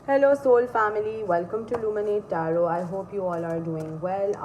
Hello soul family, welcome to Luminate Tarot. I hope you all are doing well.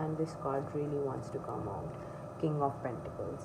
and this card really wants to come out. King of Pentacles.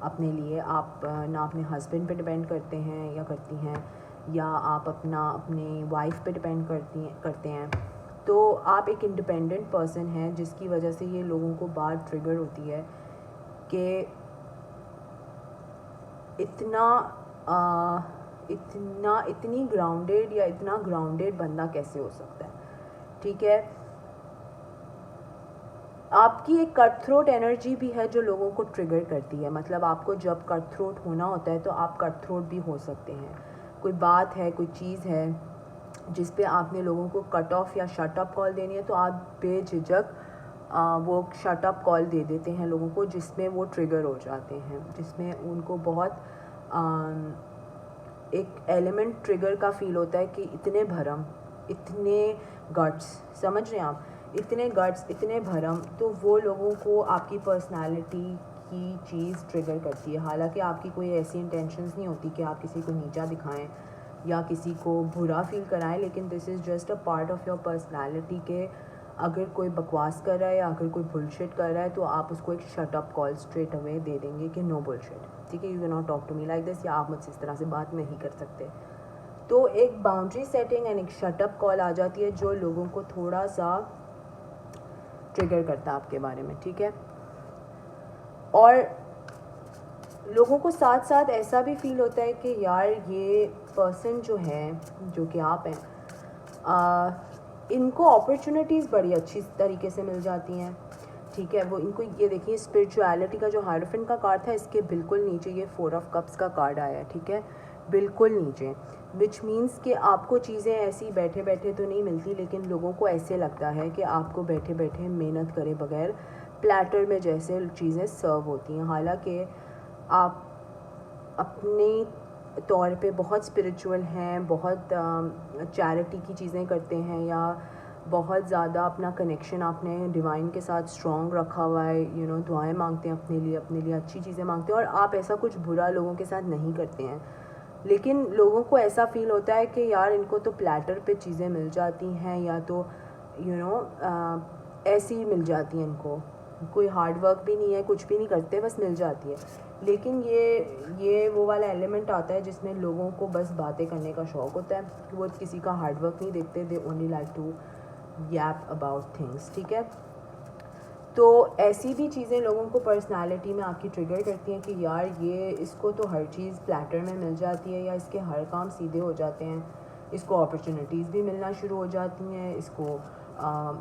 اپنے لیے. آپ نہ اپنے husband پہ depend کرتے ہیں یا کرتی ہیں, یا آپ اپنے وائف پہ ڈپینڈ کرتے ہیں. تو آپ ایک انڈیپینڈنٹ پرسن ہیں, جس کی وجہ سے یہ لوگوں کو بات ٹریگر ہوتی ہے کہ اتنی گراؤنڈیڈ یا اتنا گراؤنڈیڈ بندہ کیسے ہو سکتا ہے. ٹھیک ہے, آپ کی ایک کٹ تھروٹ انرجی بھی ہے جو لوگوں کو ٹریگر کرتی ہے. مطلب آپ کو جب کٹ تھروٹ ہونا ہوتا ہے تو آپ کٹ تھروٹ بھی ہو سکتے ہیں. کوئی بات ہے, کوئی چیز ہے جس پہ آپ نے لوگوں کو کٹ آف یا شٹ اپ کال دینی ہے, تو آپ بے جھجک وہ شٹ اپ کال دے دیتے ہیں لوگوں کو, جس میں وہ ٹریگر ہو جاتے ہیں, جس میں ان کو بہت ایک ایلیمنٹ ٹریگر کا فیل ہوتا ہے کہ اتنے بھرم, اتنے گٹس, سمجھ رہے ہیں آپ, اتنے گٹس, اتنے بھرم. تو وہ لوگوں کو آپ کی پرسنالٹی کی چیز ٹریگر کرتی ہے. حالانکہ آپ کی کوئی ایسی انٹینشنز نہیں ہوتی کہ آپ کسی کو نیچا دکھائیں یا کسی کو برا فیل کرائیں, لیکن this is just a part of your personality کہ اگر کوئی بکواس کر رہا ہے یا اگر کوئی بلشٹ کر رہا ہے تو آپ اس کو ایک شٹ اپ کال اسٹریٹ اوے دے دیں گے کہ نو بلشٹ, ٹھیک ہے, you can not talk to me like this, یا آپ مجھ سے اس طرح سے بات نہیں کر سکتے. تو ایک باؤنڈری سیٹنگ اینڈ ایک شٹ اپ کال آ جاتی ہے جو لوگوں کو تھوڑا سا ٹریگر کرتا ہے آپ کے بارے میں. ٹھیک ہے, اور لوگوں کو ساتھ ساتھ ایسا بھی فیل ہوتا ہے کہ یار یہ پرسن جو ہے, جو کہ آپ ہیں, ان کو اپرچونیٹیز بڑی اچھی طریقے سے مل جاتی ہیں. ٹھیک ہے, وہ ان کو یہ دیکھیے اسپرچویلٹی کا جو ہائروفنٹ کا کارڈ تھا, اس کے بالکل نیچے یہ 4 آف کپس کا کارڈ آیا ہے. ٹھیک ہے, بالکل نیچے, وچ مینس کہ آپ کو چیزیں ایسی بیٹھے بیٹھے تو نہیں ملتی, لیکن لوگوں کو ایسے لگتا ہے کہ آپ کو بیٹھے بیٹھے محنت کرے بغیر پلیٹر میں جیسے چیزیں سرو ہوتی ہیں. حالانکہ آپ اپنی طور پہ بہت اسپریچول ہیں, بہت چیریٹی کی چیزیں کرتے ہیں, یا بہت زیادہ اپنا کنیکشن آپ نے ڈیوائن کے ساتھ اسٹرانگ رکھا ہوا ہے, دعائیں مانگتے ہیں اپنے لیے اچھی چیزیں مانگتے ہیں, اور آپ ایسا کچھ برا لوگوں کے ساتھ نہیں کرتے ہیں. لیکن لوگوں کو ایسا فیل ہوتا ہے کہ یار ان کو تو پلیٹر پہ چیزیں مل جاتی ہیں, یا تو ایسی ہی مل جاتی ہیں, ان کو کوئی ہارڈ ورک بھی نہیں ہے, کچھ بھی نہیں کرتے, بس مل جاتی ہے. لیکن یہ وہ والا ایلیمنٹ آتا ہے جس میں لوگوں کو بس باتیں کرنے کا شوق ہوتا ہے, وہ کسی کا ہارڈ ورک نہیں دیکھتے, they only like to yap about things. ٹھیک ہے, تو ایسی بھی چیزیں لوگوں کو پرسنالٹی میں آپ کی ٹریگر کرتی ہیں کہ یار یہ اس کو تو ہر چیز پلیٹر میں مل جاتی ہے, یا اس کے ہر کام سیدھے ہو جاتے ہیں, اس کو اپرچونیٹیز بھی ملنا شروع ہو جاتی ہیں, اس کو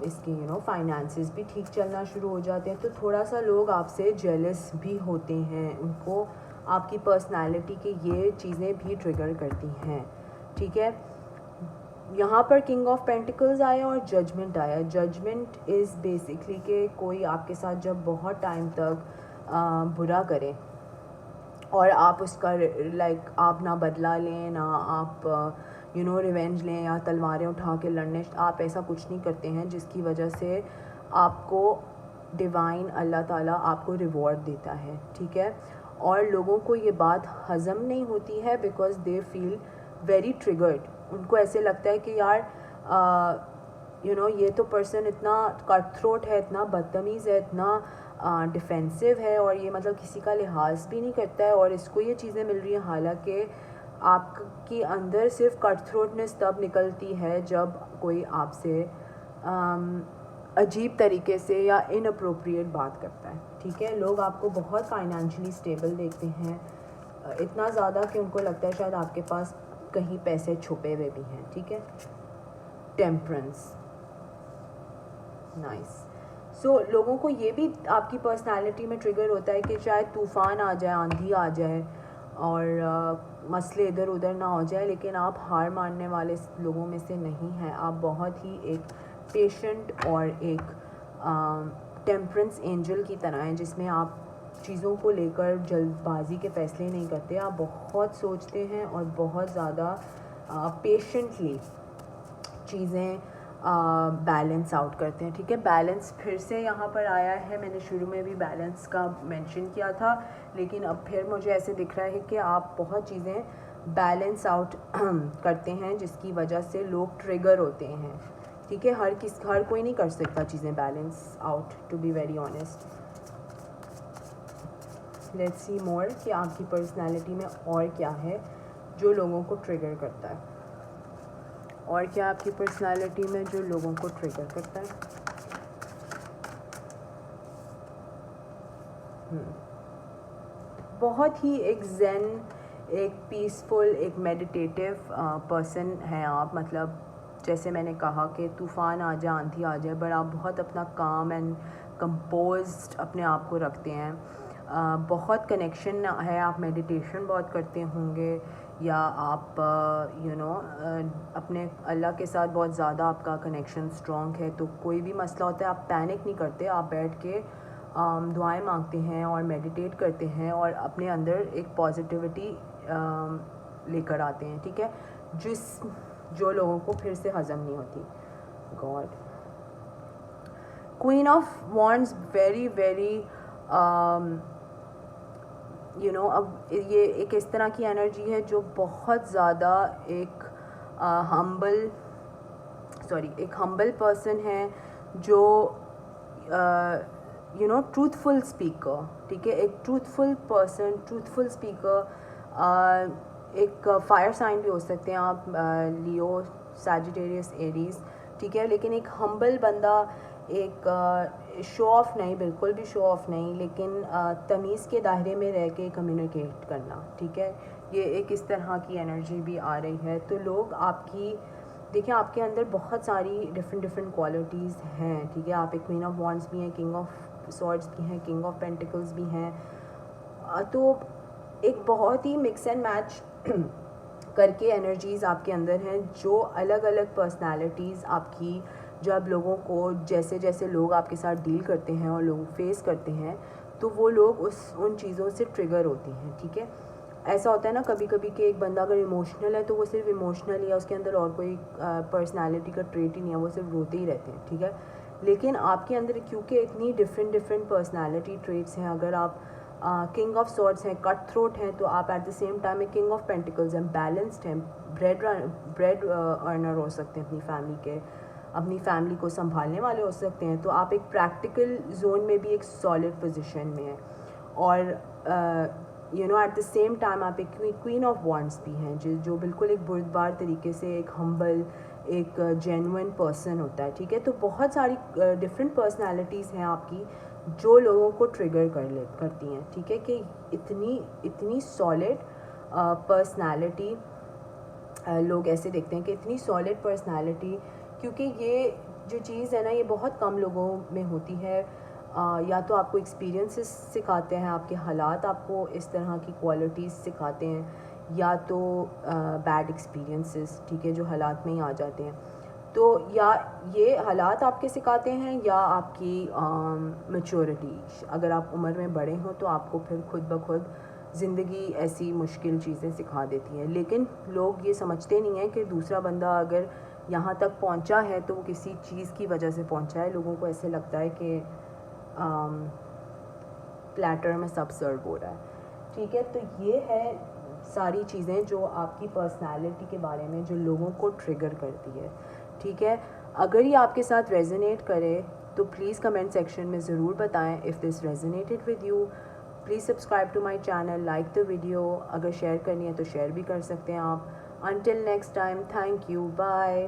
اس کے فائنانسز بھی ٹھیک چلنا شروع ہو جاتے ہیں. تو تھوڑا سا لوگ آپ سے جیلس بھی ہوتے ہیں, ان کو آپ کی پرسنالٹی کی یہ چیزیں بھی ٹریگر کرتی ہیں. ٹھیک ہے, یہاں پر کنگ آف پینٹیکلز آیا اور ججمنٹ آیا. ججمنٹ از بیسکلی کہ کوئی آپ کے ساتھ جب بہت ٹائم تک برا کرے اور آپ اس کا لائک آپ نہ بدلہ لیں, نہ آپ ریونج لیں یا تلواریں اٹھا کے لڑنے, آپ ایسا کچھ نہیں کرتے ہیں, جس کی وجہ سے آپ کو ڈیوائن اللہ تعالیٰ آپ کو ریوارڈ دیتا ہے. ٹھیک ہے, اور لوگوں کو یہ بات ہضم نہیں ہوتی ہے because they feel very triggered. ان کو ایسے لگتا ہے کہ یار یہ تو پرسن اتنا کٹ تھروٹ ہے, اتنا بدتمیز ہے, اتنا ڈیفینسو ہے, اور یہ مطلب کسی کا لحاظ بھی نہیں کرتا ہے, اور اس کو یہ چیزیں مل رہی ہیں. حالانکہ آپ کے اندر صرف کٹ تھروٹنس تب نکلتی ہے جب کوئی آپ سے عجیب طریقے سے یا ان اپروپریٹ بات کرتا ہے. ٹھیک ہے, لوگ آپ کو بہت فائنینشلی اسٹیبل دیکھتے ہیں, اتنا زیادہ کہ ان کو لگتا ہے شاید آپ کے پاس کہیں پیسے چھپے ہوئے بھی ہیں. ٹھیک ہے, ٹیمپرنس, نائس. سو لوگوں کو یہ بھی آپ کی پرسنالٹی میں ٹریگر ہوتا ہے کہ شاید طوفان آ جائے, آندھی آ جائے, اور مسئلے ادھر ادھر نہ ہو جائے, لیکن آپ ہار ماننے والے لوگوں میں سے نہیں ہیں. آپ بہت ہی ایک پیشنٹ اور ایک ٹیمپرنس اینجل کی طرح ہیں, جس میں آپ چیزوں کو لے کر جلد بازی کے فیصلے نہیں کرتے. آپ بہت سوچتے ہیں اور بہت زیادہ پیشنٹلی چیزیں بیلنس آؤٹ کرتے ہیں. ٹھیک ہے, بیلنس پھر سے یہاں پر آیا ہے. میں نے شروع میں بھی بیلنس کا مینشن کیا تھا, لیکن اب پھر مجھے ایسے دکھ رہا ہے کہ آپ بہت چیزیں بیلنس آؤٹ کرتے ہیں, جس کی وجہ سے لوگ ٹریگر ہوتے ہیں. ٹھیک ہے, ہر کوئی نہیں کر سکتا چیزیں balance out, to be very honest. Let's see more کہ آپ کی پرسنالٹی میں اور کیا ہے جو لوگوں کو ٹریگر کرتا ہے. اور کیا آپ کی پرسنالٹی میں جو لوگوں کو ٹریگر کرتا ہے. بہت ہی ایک زین، ایک پیسفل، ایک میڈیٹیٹیو پرسن ہیں آپ. مطلب جیسے میں نے کہا کہ طوفان آ جائے، آندھی آ جائے، بٹ آپ بہت اپنا کام اینڈ کمپوزڈ اپنے آپ کو رکھتے ہیں. بہت کنیکشن ہے، آپ میڈیٹیشن بہت کرتے ہوں گے، یا آپ اپنے اللہ کے ساتھ بہت زیادہ آپ کا کنیکشن اسٹرانگ ہے. تو کوئی بھی مسئلہ ہوتا ہے آپ پینک نہیں کرتے، آپ بیٹھ کے دعائیں مانگتے ہیں اور میڈیٹیٹ کرتے ہیں اور اپنے اندر ایک پازیٹیوٹی لے کر آتے ہیں. ٹھیک ہے، جو لوگوں کو پھر سے ہضم نہیں ہوتی. God Queen of Wands, very very اب یہ ایک اس طرح کی انرجی ہے جو بہت زیادہ ایک ہمبل پرسن ہے، جو ٹروتھفل اسپیکر. ٹھیک ہے، ایک ٹروتھفل پرسن، ٹروتھفل اسپیکر. ایک فائر سائن بھی ہو سکتے ہیں آپ، لیو، سیجیٹیریس، ایریز. ٹھیک ہے، لیکن ایک ہمبل بندہ، ایک شو آف نہیں، بالکل بھی شو آف نہیں، لیکن تمیز کے دائرے میں رہ کے کمیونیکیٹ کرنا. ٹھیک ہے، یہ ایک اس طرح کی انرجی بھی آ رہی ہے. تو لوگ آپ کی دیکھیں، آپ کے اندر بہت ساری ڈفرینٹ کوالٹیز ہیں. ٹھیک ہے، آپ ایک کوئین آف وانڈس بھی ہیں، کنگ آف سورڈس بھی ہیں، کنگ آف پینٹیکلز بھی ہیں. تو ایک بہت ہی مکس اینڈ میچ کر کے انرجیز آپ کے اندر ہیں، جو الگ الگ پرسنالٹیز آپ کی جب لوگوں کو جیسے جیسے لوگ آپ کے ساتھ ڈیل کرتے ہیں اور لوگ فیس کرتے ہیں تو وہ لوگ ان چیزوں سے ٹریگر ہوتی ہیں. ٹھیک ہے، ایسا ہوتا ہے نا کبھی کبھی کہ ایک بندہ اگر ایموشنل ہے تو وہ صرف ایموشنل ہی ہے، اس کے اندر اور کوئی پرسنالٹی کا ٹریٹ ہی نہیں ہے، وہ صرف روتے ہی رہتے ہیں. ٹھیک ہے، لیکن آپ کے اندر کیونکہ اتنی ڈفرینٹ پرسنالٹی ٹریٹس ہیں، اگر آپ کنگ آف سورڈس ہیں، کٹ تھروٹ ہیں، تو آپ ایٹ دا سیم ٹائم ایک کنگ آف پینٹیکلز ہیں، بیلنسڈ ہیں، بریڈ ارنر ہو سکتے ہیں اپنی فیملی کو سنبھالنے والے ہو سکتے ہیں. تو آپ ایک پریکٹیکل زون میں بھی ایک سالڈ پوزیشن میں ہیں، اور ایٹ دا سیم ٹائم آپ ایک کوئین آف وانڈس بھی ہیں، جو بالکل ایک بردبار طریقے سے ایک ہمبل، ایک جینوئن پرسن ہوتا ہے. ٹھیک ہے، تو بہت ساری ڈفرینٹ پرسنالٹیز ہیں آپ کی جو لوگوں کو ٹریگر کرتی ہیں. ٹھیک ہے، کہ اتنی سالڈ پرسنالٹی، لوگ ایسے دیکھتے ہیں کہ اتنی سالڈ پرسنالٹی، کیونکہ یہ جو چیز ہے نا یہ بہت کم لوگوں میں ہوتی ہے. یا تو آپ کو ایکسپیرینسز سکھاتے ہیں، آپ کے حالات آپ کو اس طرح کی کوالٹیز سکھاتے ہیں، یا تو بیڈ ایکسپیرینسز. ٹھیک ہے، جو حالات میں ہی آ جاتے ہیں. تو یا یہ حالات آپ کے سکھاتے ہیں، یا آپ کی میچورٹی. اگر آپ عمر میں بڑے ہوں تو آپ کو پھر خود بخود زندگی ایسی مشکل چیزیں سکھا دیتی ہیں. لیکن لوگ یہ سمجھتے نہیں ہیں کہ دوسرا بندہ اگر یہاں تک پہنچا ہے تو وہ کسی چیز کی وجہ سے پہنچا ہے. لوگوں کو ایسے لگتا ہے کہ پلیٹر میں سب سرو ہو رہا ہے. ٹھیک ہے، تو یہ ہے ساری چیزیں جو آپ کی پرسنالٹی کے بارے میں جو لوگوں کو ٹریگر کرتی ہے. ٹھیک ہے، اگر یہ آپ کے ساتھ ریزونیٹ کرے تو پلیز کمنٹ سیکشن میں ضرور بتائیں. If this resonated with you please subscribe to my channel, like the video. اگر شیئر کرنی ہے تو شیئر بھی کر سکتے ہیں آپ. Until next time, thank you, bye.